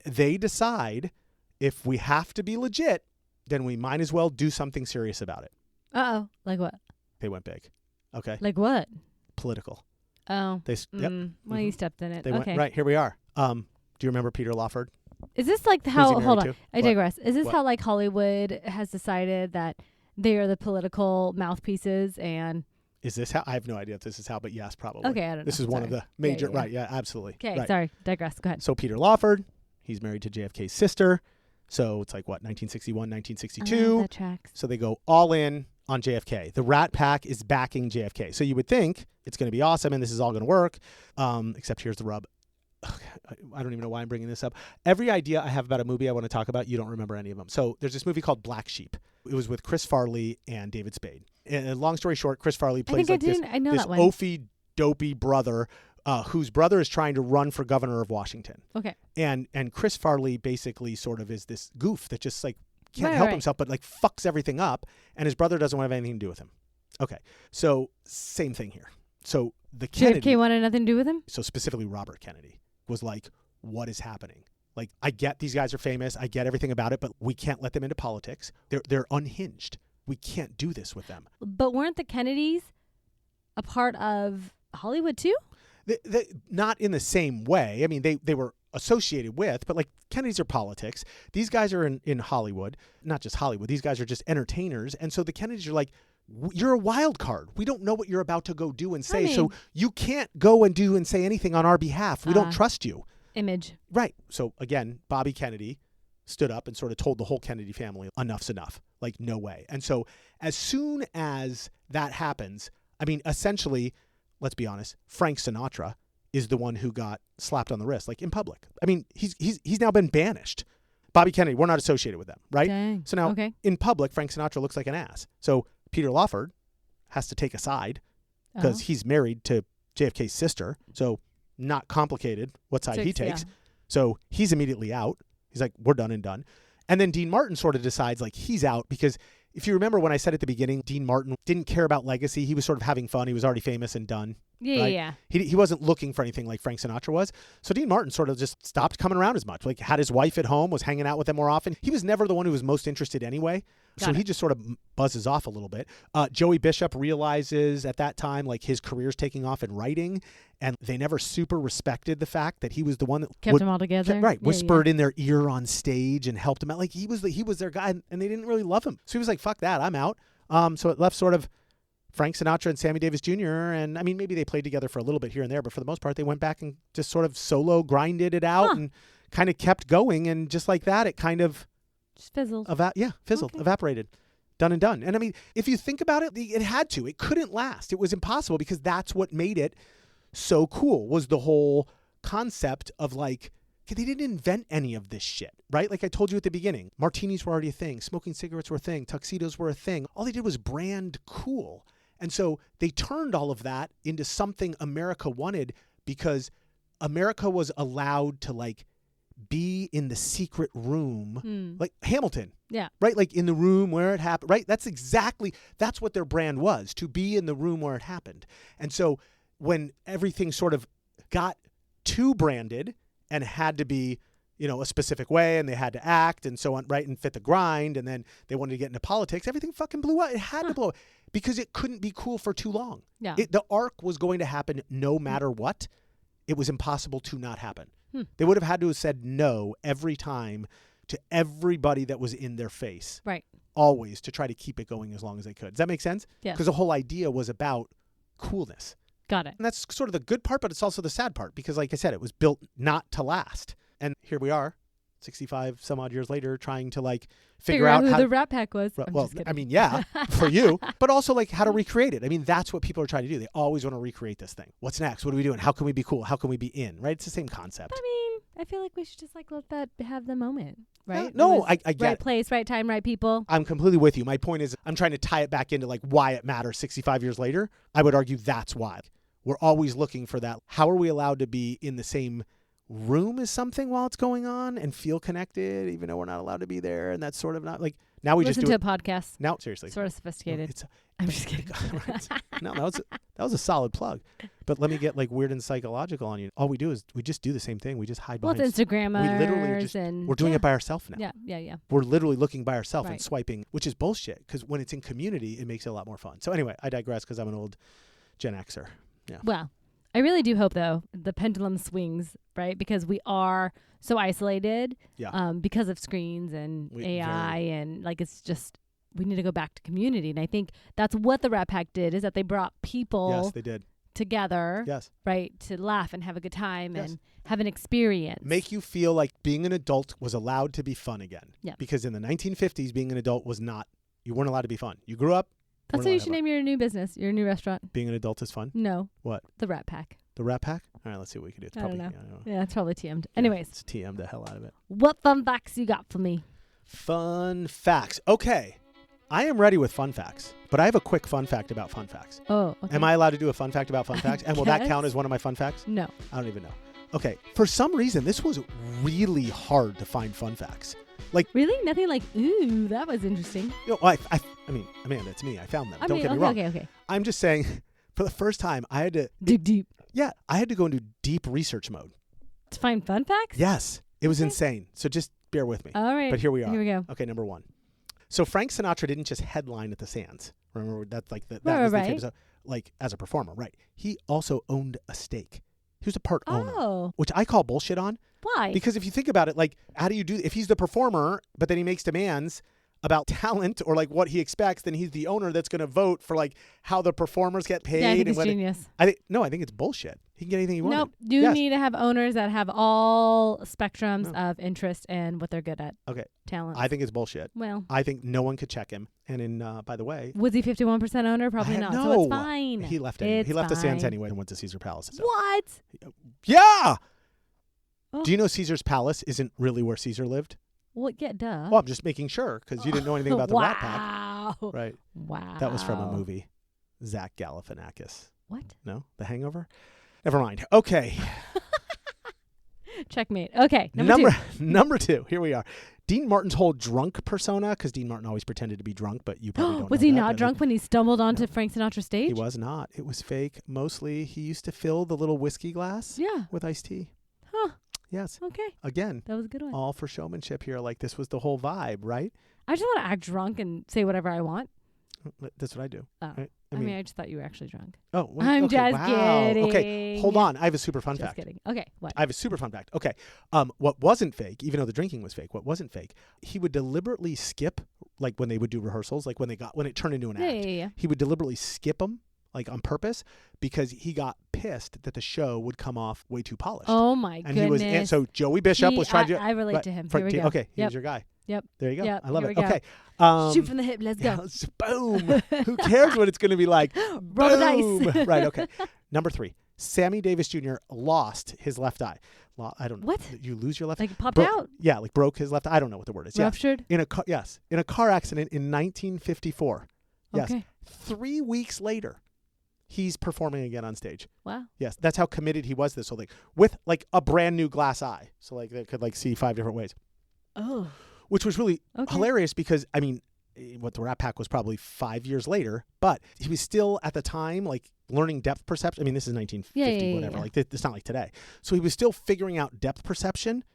A: They decide if we have to be legit, then we might as well do something serious about it.
B: Uh-oh. Like what?
A: They went big. Okay.
B: Like what?
A: Political.
B: Oh.
A: Well,
B: you stepped in it.
A: They went, right, here we are. Do you remember Peter Lawford?
B: Is this like how, hold on, I digress. Is this
A: What?
B: how like Hollywood has decided that they are the political mouthpieces and...
A: Is this how? I have no idea if this is how, but yes, probably.
B: Okay, I don't know.
A: This is one of the major, right, yeah, absolutely.
B: Okay,
A: right.
B: sorry, digress, go ahead.
A: So Peter Lawford, he's married to JFK's sister. So it's like, what, 1961, 1962?
B: That tracks.
A: So they go all in on JFK. The Rat Pack is backing JFK. So you would think it's going to be awesome and this is all going to work. Except here's the rub. I don't even know why I'm bringing this up. Every idea I have about a movie I want to talk about, you don't remember any of them. So there's this movie called Black Sheep. It was with Chris Farley and David Spade. And long story short, Chris Farley plays this oafy, dopey brother whose brother is trying to run for governor of Washington.
B: Okay.
A: And Chris Farley basically sort of is this goof that just like can't help himself, but like fucks everything up. And his brother doesn't want to have anything to do with him. Okay. So same thing here. So the Kennedy...
B: JFK wanted nothing to do with him?
A: So specifically Robert Kennedy was like, what is happening? Like, I get these guys are famous. I get everything about it, but we can't let them into politics. They're unhinged. We can't do this with them.
B: But weren't the Kennedys a part of Hollywood too?
A: Not in the same way. I mean, they were associated with, but like Kennedys are politics. These guys are in Hollywood, not just Hollywood. These guys are just entertainers. And so the Kennedys are like, you're a wild card. We don't know what you're about to go do and say. So you can't go and do and say anything on our behalf. We don't trust you.
B: Image.
A: Right. So again, Bobby Kennedy stood up and sort of told the whole Kennedy family, enough's enough. Like, no way. And so as soon as that happens, I mean, essentially, let's be honest, Frank Sinatra is the one who got slapped on the wrist, like in public. I mean, he's now been banished. Bobby Kennedy, we're not associated with them, right?
B: Dang.
A: So now in public, Frank Sinatra looks like an ass. So Peter Lawford has to take a side because he's married to JFK's sister. So not complicated what side he takes. Yeah. So he's immediately out. He's like, we're done and done. And then Dean Martin sort of decides like he's out because if you remember when I said at the beginning, Dean Martin didn't care about legacy. He was sort of having fun. He was already famous and done.
B: Yeah,
A: right?
B: yeah.
A: He wasn't looking for anything like Frank Sinatra was. So Dean Martin sort of just stopped coming around as much. Like had his wife at home, was hanging out with them more often. He was never the one who was most interested anyway. So he just sort of buzzes off a little bit. Joey Bishop realizes at that time like his career's taking off in writing, and they never super respected the fact that he was the one that
B: kept them all together.
A: Whispered in their ear on stage and helped them out. Like he was their guy, and they didn't really love him. So he was like, "Fuck that, I'm out." So it left sort of Frank Sinatra and Sammy Davis Jr. And I mean, maybe they played together for a little bit here and there, but for the most part, they went back and just sort of solo grinded it out and kind of kept going. And just like that, it kind of
B: just fizzled.
A: Evaporated. Done and done. And I mean, if you think about it, it had to. It couldn't last. It was impossible because that's what made it so cool was the whole concept of like, they didn't invent any of this shit, right? Like I told you at the beginning, martinis were already a thing. Smoking cigarettes were a thing. Tuxedos were a thing. All they did was brand cool. And so they turned all of that into something America wanted because America was allowed to like be in the secret room, like Hamilton.
B: Yeah.
A: Right? Like in the room where it happened, right? That's what their brand was, to be in the room where it happened. And so when everything sort of got too branded and had to be, a specific way and they had to act and so on, right? And fit the grind. And then they wanted to get into politics. Everything fucking blew up. It had to blow up because it couldn't be cool for too long.
B: Yeah.
A: The arc was going to happen no matter what. It was impossible to not happen. They would have had to have said no every time to everybody that was in their face.
B: Right.
A: Always to try to keep it going as long as they could. Does that make sense?
B: Yeah.
A: Because the whole idea was about coolness.
B: Got it.
A: And that's sort of the good part, but it's also the sad part because, like I said, it was built not to last. And here we are, 65 some odd years later, trying to like figure out
B: who
A: how
B: the Rat Pack was. I'm
A: well,
B: just kidding.
A: I mean, yeah, for you, but also like how to recreate it. I mean, that's what people are trying to do. They always want to recreate this thing. What's next? What are we doing? How can we be cool? How can we be in? Right? It's the same concept.
B: I mean, I feel like we should just like let that have the moment, right?
A: No,
B: It was
A: I get
B: right
A: it.
B: place, right time, right people.
A: I'm completely with you. My point is I'm trying to tie it back into like why it matters 65 years later. I would argue that's why. We're always looking for that. How are we allowed to be in the same room as something while it's going on and feel connected, even though we're not allowed to be there? And that's sort of not like now we
B: Listen
A: just do
B: to
A: it.
B: a podcast.
A: Now, seriously.
B: Sort of sophisticated. I'm just kidding.
A: No, that was a solid plug. But let me get like weird and psychological on you. All we do is we just do the same thing. We just hide
B: Well,
A: behind.
B: it's Instagrammers.
A: We literally just
B: and
A: we're doing it by ourselves now.
B: Yeah.
A: We're literally looking by ourselves and
B: Right.
A: swiping, which is bullshit. Because when it's in community, it makes it a lot more fun. So anyway, I digress because I'm an old Gen Xer. Yeah.
B: Well, I really do hope though the pendulum swings, right? Because we are so isolated.
A: Yeah.
B: Because of screens and AI and like it's just we need to go back to community. And I think that's what the Rat Pack did is that they brought people
A: Yes, they did.
B: together,
A: Yes.
B: right, to laugh and have a good time
A: Yes.
B: and have an experience.
A: Make you feel like being an adult was allowed to be fun again.
B: Yeah.
A: Because in the 1950s, being an adult was not. You weren't allowed to be fun. You grew up.
B: That's what you should name your new business, your new restaurant.
A: Being an adult is fun.
B: No.
A: What?
B: The Rat Pack.
A: The Rat Pack? All right, let's see what we can do. It's
B: I don't
A: probably,
B: know. Yeah, it's probably TM'd.
A: Yeah,
B: Anyways,
A: it's TM the hell out of it.
B: what fun facts you got for me?
A: Fun facts. Okay. I am ready with fun facts, but I have a quick fun fact about fun facts.
B: Oh, okay.
A: Am I allowed to do a fun fact about fun facts? And will that
B: guess.
A: count as one of my fun facts?
B: No.
A: I don't even know. Okay. For some reason, this was really hard to find fun facts. Like,
B: Really? Nothing like, ooh, that was interesting.
A: you know, I mean, Amanda, it's me. I found them. Don't get me wrong.
B: Okay.
A: I'm just saying, for the first time, I had to,
B: Dig deep.
A: I had to go into deep research mode.
B: To find fun facts?
A: Yes. It was
B: Okay.
A: insane. So just bear with me.
B: All right.
A: But here we are.
B: Here we go.
A: Okay, number one. So Frank Sinatra didn't just headline at the Sands. Remember that's like that was the
B: Right.
A: famous, like as a performer, right? He also owned a stake. He was a part owner,
B: Oh.
A: which I call bullshit on.
B: Why?
A: Because if you think about it, like how do you do if he's the performer, but then he makes demands about talent or like what he expects, then he's the owner that's going to vote for like how the performers get paid.
B: Yeah, I think
A: and
B: it's
A: what
B: genius.
A: I think it's bullshit. He can get anything he wants.
B: Nope. You
A: Yes.
B: need to have owners that have all spectrums
A: No.
B: of interest and what they're good at.
A: Okay.
B: Talent.
A: I think it's bullshit.
B: Well,
A: I think no one could check him. And in by the way,
B: was he 51% owner? Probably
A: I-
B: not.
A: no.
B: So it's fine.
A: he left anyway.
B: It's
A: He left the Sands
B: fine.
A: anyway and went to Caesar Palace. So.
B: What?
A: Yeah.
B: Oh.
A: Do you know Caesar's Palace isn't really where Caesar lived?
B: Well, yeah, duh.
A: Well, I'm just making sure because you didn't know anything about the Rat Pack.
B: Wow.
A: Right.
B: Wow.
A: That was from a movie. Zach Galifianakis.
B: What?
A: No? The Hangover? Never mind. Okay.
B: Checkmate. Okay.
A: Number two. Here we are. Dean Martin's whole drunk persona, because Dean Martin always pretended to be drunk, but you probably don't
B: Was
A: know
B: he
A: that,
B: not
A: but
B: drunk when he stumbled onto
A: No.
B: Frank Sinatra's stage?
A: He was not. It was fake. Mostly he used to fill the little whiskey glass
B: Yeah.
A: with iced tea.
B: Huh.
A: Yes.
B: Okay.
A: Again,
B: That was a good one.
A: all for showmanship here. Like this was the whole vibe, right?
B: I just want to act drunk and say whatever I want.
A: That's what I do.
B: Oh.
A: Right?
B: I mean, I just thought you were actually drunk.
A: Oh, wait,
B: I'm
A: okay,
B: just
A: wow.
B: kidding.
A: Okay, hold on. I have a super fun
B: Just
A: fact.
B: kidding. Okay. What?
A: I have a super fun fact. Okay. What wasn't fake, even though the drinking was fake, what wasn't fake, he would deliberately skip, like when they would do rehearsals, like when it turned into an act.
B: Yeah.
A: He would deliberately skip them, like on purpose, because he got pissed that the show would come off way too polished.
B: Oh my
A: and
B: goodness.
A: and so Joey Bishop was trying to.
B: I relate
A: right,
B: to him.
A: Frank
B: Here we go.
A: Okay, he
B: Yep.
A: was your guy.
B: Yep.
A: There you go.
B: Yep,
A: I love
B: here
A: it.
B: we go.
A: Okay.
B: Shoot from the hip. Let's go.
A: Yeah, boom. Who cares what it's going to be like?
B: Roll the
A: Boom.
B: dice.
A: Right. Okay. Number 3. Sammy Davis Jr. lost his left eye. I don't know.
B: What?
A: You lose your left eye?
B: Like popped out?
A: Yeah, like broke his left eye. I don't know what the word is. Yes.
B: Ruptured?
A: In a car accident in 1954. Yes.
B: Okay.
A: 3 weeks later, he's performing again on stage.
B: Wow.
A: Yes, that's how committed he was to this whole thing with like a brand new glass eye. So like they could like see 5 different ways.
B: Oh.
A: Which was really
B: Okay.
A: hilarious because, I mean, what the Rat Pack was probably 5 years later, but he was still at the time like learning depth perception. I mean, this is 1950, whatever.
B: Yeah.
A: Like it's not like today. So he was still figuring out depth perception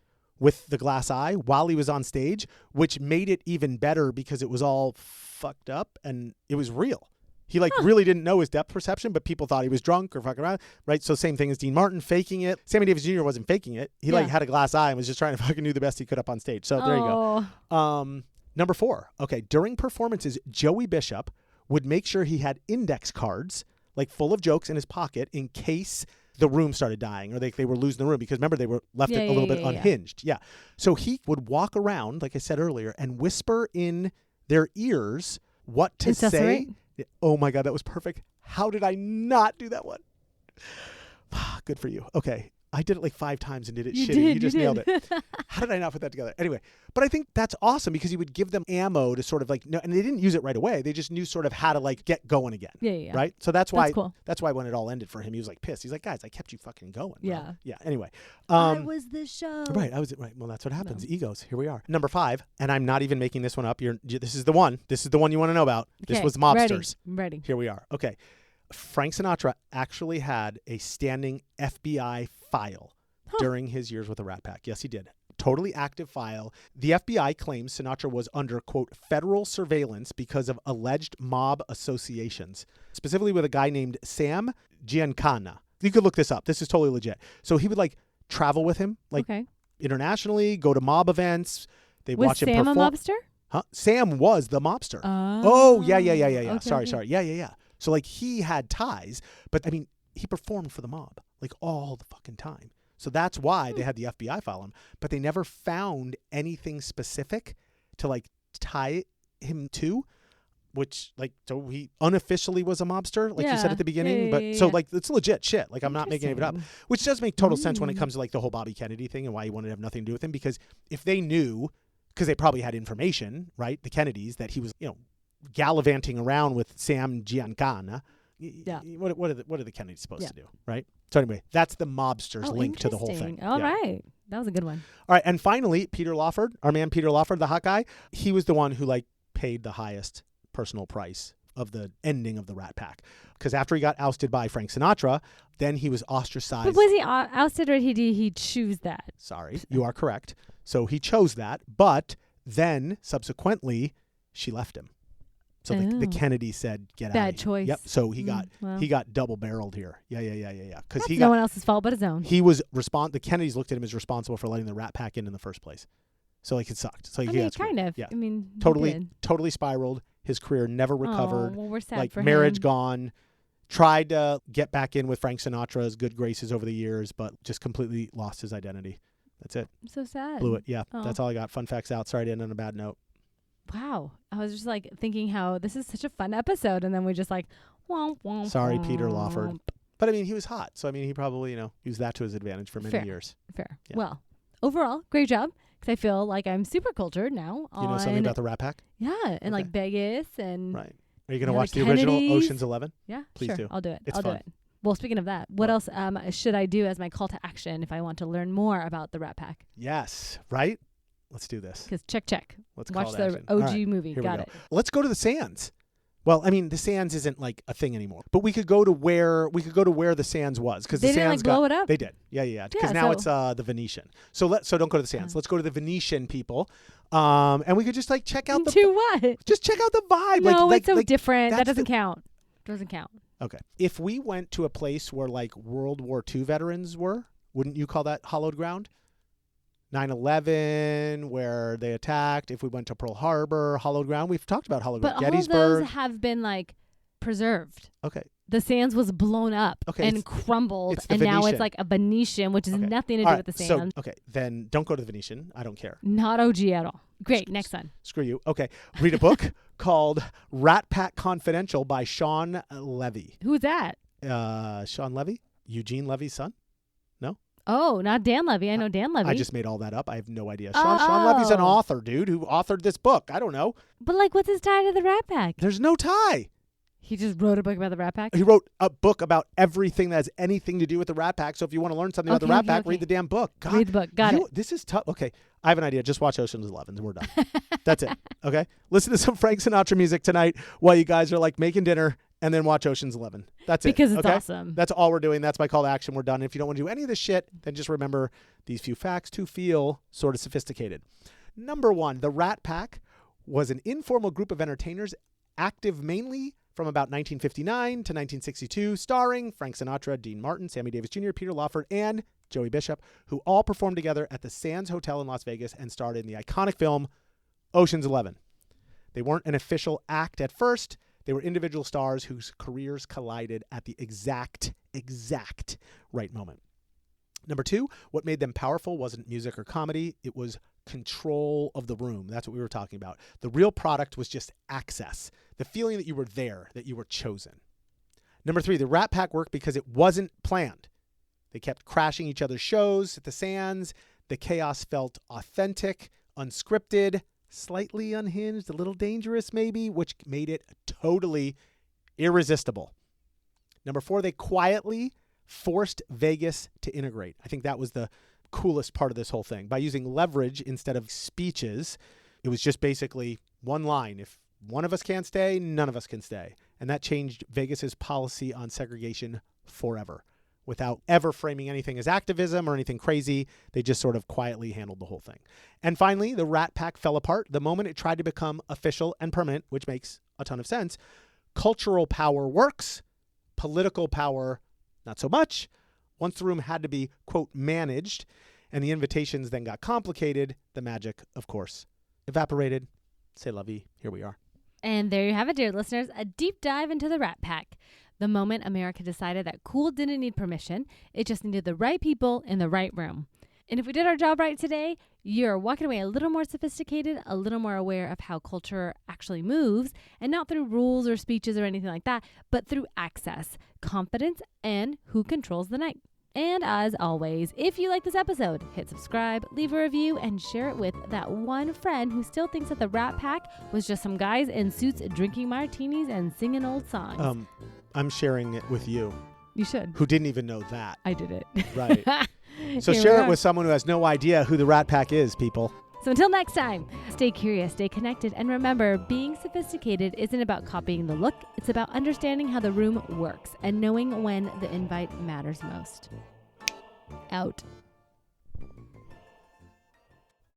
A: with the glass eye while he was on stage, which made it even better because it was all fucked up and it was real. He really didn't know his depth perception, but people thought he was drunk or fucking around, right? So same thing as Dean Martin faking it. Sammy Davis Jr. wasn't faking it. He like had a glass eye and was just trying to fucking do the best he could up on stage. So there you go. Number 4. Okay, during performances, Joey Bishop would make sure he had index cards like full of jokes in his pocket in case the room started dying or they were losing the room, because remember they were left it a little bit unhinged. Yeah. So he would walk around, like I said earlier, and whisper in their ears what to say. Oh my God, that was perfect. How did I not do that one? Good for you. Okay. I did it like 5 times and did it shitty. You just nailed it. How did I not put that together? Anyway, but I think that's awesome because he would give them ammo to sort of like, no, and they didn't use it right away. They just knew sort of how to like get going again.
B: Yeah.
A: Right? So that's why
B: cool.
A: That's why when it all ended for him, he was like pissed. He's like, guys, I kept you fucking going. Bro.
B: Yeah.
A: Yeah. Anyway.
B: I was the show.
A: Right. Right. Well, that's what happens. No. Egos. Here we are. Number 5, and I'm not even making this one up. This is the one. This is the one you want to know about. Okay. This was Mobsters.
B: Ready.
A: Here we are. Okay. Frank Sinatra actually had a standing FBI file during his years with the Rat Pack. Yes, he did. Totally active file. The FBI claims Sinatra was under, quote, federal surveillance because of alleged mob associations, specifically with a guy named Sam Giancana. You could look this up. This is totally legit. So he would like travel with him, like internationally, go to mob events. They watch him perform.
B: Was Sam a mobster?
A: Huh? Sam was the mobster. Yeah. Okay, sorry. Yeah. So like he had ties, but I mean, he performed for the mob like all the fucking time. So that's why they had the FBI file him, but they never found anything specific to like tie him to, which like, so he unofficially was a mobster, like you said at the beginning, so like it's legit shit. Like I'm not making it up, which does make total sense when it comes to like the whole Bobby Kennedy thing and why he wanted to have nothing to do with him, because if they knew, because they probably had information, right? The Kennedys, that he was, gallivanting around with Sam Giancana. Yeah. What are the Kennedys supposed to do, right? So anyway, that's the Mobsters link to the whole thing.
B: All right. That was a good one.
A: All right. And finally, Peter Lawford, our man Peter Lawford, the hot guy, he was the one who like paid the highest personal price of the ending of the Rat Pack. Because after he got ousted by Frank Sinatra, then he was ostracized.
B: But was he ousted or did he choose that?
A: Sorry, you are correct. So he chose that, but then subsequently she left him. So the Kennedy said, "Get out."
B: Bad choice.
A: Yep. So he got double barreled here. Yeah.
B: Because no one else's fault but his own.
A: He was The Kennedys looked at him as responsible for letting the Rat Pack in the first place. So like it sucked. So
B: kind of. Yeah. I mean,
A: totally spiraled. His career never recovered.
B: Well, we're sad
A: like
B: for
A: marriage
B: him.
A: Gone. Tried to get back in with Frank Sinatra's good graces over the years, but just completely lost his identity. That's it.
B: I'm so sad.
A: Blew it. Yeah. That's all I got. Fun facts out. Sorry to end on a bad note.
B: Wow. I was just like thinking how this is such a fun episode, and then we just like womp, womp,
A: sorry,
B: womp.
A: Peter Lawford. But I mean, he was hot. So I mean, he probably, used that to his advantage for many years.
B: Fair. Yeah. Well, overall, great job. Because I feel like I'm super cultured now.
A: You know something about the Rat Pack?
B: Yeah. And like Vegas and
A: right. Are you going to watch the original Ocean's 11?
B: Yeah.
A: Please
B: sure.
A: do.
B: I'll do it.
A: It's
B: I'll
A: fun.
B: do it. Well, speaking of that, what else should I do as my call to action if I want to learn more about the Rat Pack?
A: Yes. Right? Let's do this.
B: Because check.
A: Let's
B: watch the OG movie. Got it.
A: Let's go to the Sands. Well, I mean, the Sands isn't like a thing anymore, but we could go to where the Sands was, because the Sands
B: blow it up.
A: They did. Yeah. Because now it's the Venetian. So don't go to the Sands. Let's go to the Venetian, people. And we could just like check out Just check out the vibe.
B: No,
A: it's
B: so different. That doesn't count. Doesn't count.
A: Okay. If we went to a place where like World War II veterans were, wouldn't you call that hallowed ground? 9/11, where they attacked. If we went to Pearl Harbor, hallowed ground. We've talked about hallowed ground. Gettysburg.
B: All of those have been like preserved.
A: Okay.
B: The Sands was blown up and crumbled, and now it's like a Venetian, which has nothing to do with the Sands.
A: So, then don't go to the Venetian. I don't care.
B: Not OG at all. Great. Next one.
A: Screw you. Okay. Read a book called Rat Pack Confidential by Sean Levy.
B: Who's that?
A: Sean Levy? Eugene Levy's son? No?
B: Oh, not Dan Levy. I know Dan Levy.
A: I just made all that up. I have no idea. Sean Levy's an author, dude, who authored this book. I don't know.
B: But like, what's his tie to the Rat Pack?
A: There's no tie.
B: He just wrote a book about the Rat Pack?
A: He wrote a book about everything that has anything to do with the Rat Pack. So if you want to learn something about the Rat Pack, read the damn book. God,
B: read the book. Got it.
A: This is tough. Okay. I have an idea. Just watch Ocean's 11 and we're done. That's it. Okay. Listen to some Frank Sinatra music tonight while you guys are like making dinner, and then watch Ocean's 11. That's it.
B: Because it's awesome.
A: That's all we're doing. That's my call to action. We're done. If you don't want to do any of this shit, then just remember these few facts to feel sort of sophisticated. Number 1, the Rat Pack was an informal group of entertainers active mainly from about 1959 to 1962, starring Frank Sinatra, Dean Martin, Sammy Davis Jr., Peter Lawford, and Joey Bishop, who all performed together at the Sands Hotel in Las Vegas and starred in the iconic film Ocean's 11. They weren't an official act at first. They were individual stars whose careers collided at the exact right moment. Number 2, what made them powerful wasn't music or comedy. It was control of the room. That's what we were talking about. The real product was just access, the feeling that you were there, that you were chosen. Number 3, the Rat Pack worked because it wasn't planned. They kept crashing each other's shows at the Sands. The chaos felt authentic, unscripted, slightly unhinged, a little dangerous maybe, which made it totally irresistible. Number 4, they quietly forced Vegas to integrate. I think that was the coolest part of this whole thing. By using leverage instead of speeches, it was just basically one line. If one of us can't stay, none of us can stay. And that changed Vegas's policy on segregation forever. Without ever framing anything as activism or anything crazy, they just sort of quietly handled the whole thing. And finally, the Rat Pack fell apart the moment it tried to become official and permanent, which makes a ton of sense. Cultural power works. Political power, not so much. Once the room had to be, quote, managed, and the invitations then got complicated, the magic, of course, evaporated. C'est la vie. Here we are.
B: And there you have it, dear listeners, a deep dive into the Rat Pack. The moment America decided that cool didn't need permission, it just needed the right people in the right room. And if we did our job right today, you're walking away a little more sophisticated, a little more aware of how culture actually moves, and not through rules or speeches or anything like that, but through access, confidence, and who controls the night. And as always, if you like this episode, hit subscribe, leave a review, and share it with that one friend who still thinks that the Rat Pack was just some guys in suits drinking martinis and singing old songs.
A: I'm sharing it with you.
B: You should.
A: Who didn't even know that.
B: I did it.
A: Right. So share it with someone who has no idea who the Rat Pack is, people.
B: So until next time, stay curious, stay connected, and remember, being sophisticated isn't about copying the look. It's about understanding how the room works and knowing when the invite matters most. Out.